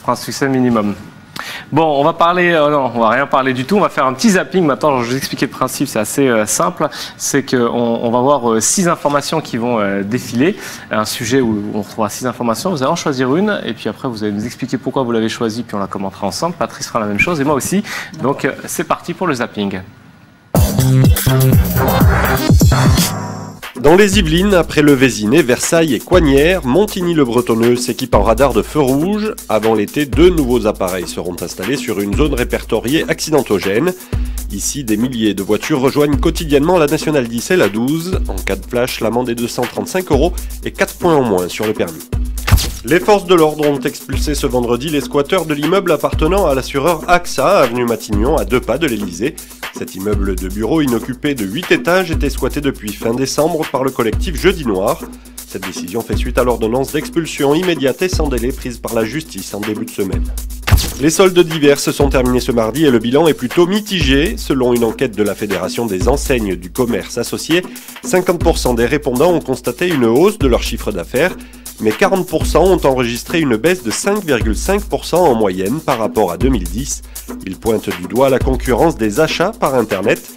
pour un succès minimum. Bon, on va parler, non, on va rien parler du tout, on va faire un petit zapping maintenant, je vais vous expliquer le principe, c'est assez simple, c'est qu'on va voir 6 informations qui vont défiler, un sujet où on retrouvera 6 informations, vous allez en choisir une, et puis après vous allez nous expliquer pourquoi vous l'avez choisi, puis on la commentera ensemble, Patrice fera la même chose, et moi aussi, donc c'est parti pour le zapping. Dans les Yvelines, après le Vésinet, Versailles et Coignières, Montigny-le-Bretonneux s'équipe en radar de feu rouge. Avant l'été, 2 nouveaux appareils seront installés sur une zone répertoriée accidentogène. Ici, des milliers de voitures rejoignent quotidiennement la nationale 10 et la 12. En cas de flash, l'amende est de 135 € et 4 points en moins sur le permis. Les forces de l'ordre ont expulsé ce vendredi les squatteurs de l'immeuble appartenant à l'assureur AXA, avenue Matignon, à 2 pas de l'Elysée. Cet immeuble de bureaux inoccupé de 8 étages était squatté depuis fin décembre par le collectif Jeudi Noir. Cette décision fait suite à l'ordonnance d'expulsion immédiate et sans délai prise par la justice en début de semaine. Les soldes d'hiver se sont terminés ce mardi et le bilan est plutôt mitigé. Selon une enquête de la Fédération des enseignes du commerce associé, 50% des répondants ont constaté une hausse de leur chiffre d'affaires, mais 40% ont enregistré une baisse de 5,5% en moyenne par rapport à 2010. Ils pointent du doigt la concurrence des achats par Internet,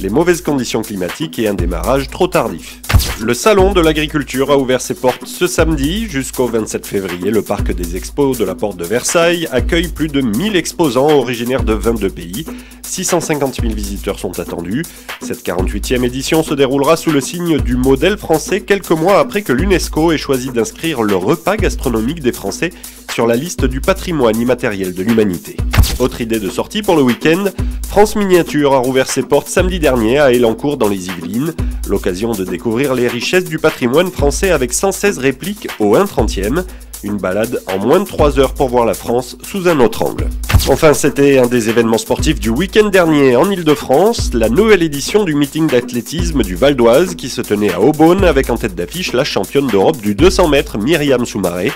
les mauvaises conditions climatiques et un démarrage trop tardif. Le Salon de l'agriculture a ouvert ses portes ce samedi. Jusqu'au 27 février, le parc des expos de la Porte de Versailles accueille plus de 1000 exposants originaires de 22 pays. 650 000 visiteurs sont attendus. Cette 48e édition se déroulera sous le signe du modèle français quelques mois après que l'UNESCO ait choisi d'inscrire le repas gastronomique des Français sur la liste du patrimoine immatériel de l'humanité. Autre idée de sortie pour le week-end, France Miniature a rouvert ses portes samedi dernier à Elancourt dans les Yvelines. L'occasion de découvrir les richesses du patrimoine français avec 116 répliques au 1/30e. Une balade en moins de 3 heures pour voir la France sous un autre angle. Enfin, c'était un des événements sportifs du week-end dernier en Ile-de-France, la nouvelle édition du meeting d'athlétisme du Val d'Oise qui se tenait à Aubonne avec en tête d'affiche la championne d'Europe du 200 mètres Myriam Soumaré.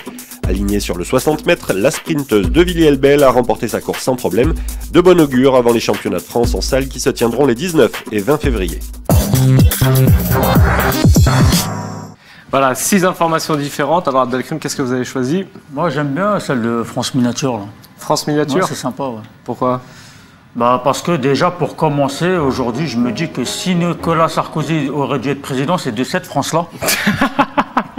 Alignée sur le 60 mètres, la sprinteuse de Villiers-le-Bel a remporté sa course sans problème, de bon augure avant les championnats de France en salle qui se tiendront les 19 et 20 février. Voilà, 6 informations différentes. Alors Abdelkrim, qu'est-ce que vous avez choisi? Moi j'aime bien celle de France Miniature. Là. France Miniature? Ouais, c'est sympa, ouais. Pourquoi? Parce que déjà, pour commencer, aujourd'hui, je me dis que si Nicolas Sarkozy aurait dû être président, c'est de cette France-là.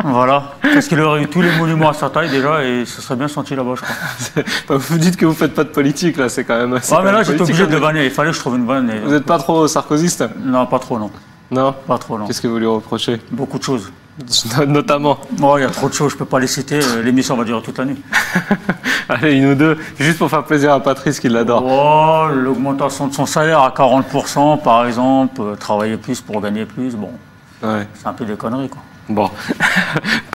Voilà. Parce qu'il aurait eu tous les monuments à sa taille déjà et ça serait bien senti là-bas, je crois. Vous dites que vous faites pas de politique, là, c'est quand même... Ouais, mais là, j'étais obligé de le vanner. Il fallait que je trouve une vanne. Vous n'êtes pas trop sarkozyste? Non, pas trop, non. Non? Pas trop, non. Qu'est-ce que vous lui reprochez? Beaucoup de choses. Notamment? Oh, il y a trop de choses, je peux pas les citer. L'émission va durer toute la nuit. Allez, une ou deux, juste pour faire plaisir à Patrice qui l'adore. Oh, l'augmentation de son salaire à 40%, par exemple, travailler plus pour gagner plus, bon. Ouais. C'est un peu des conneries, quoi. Bon.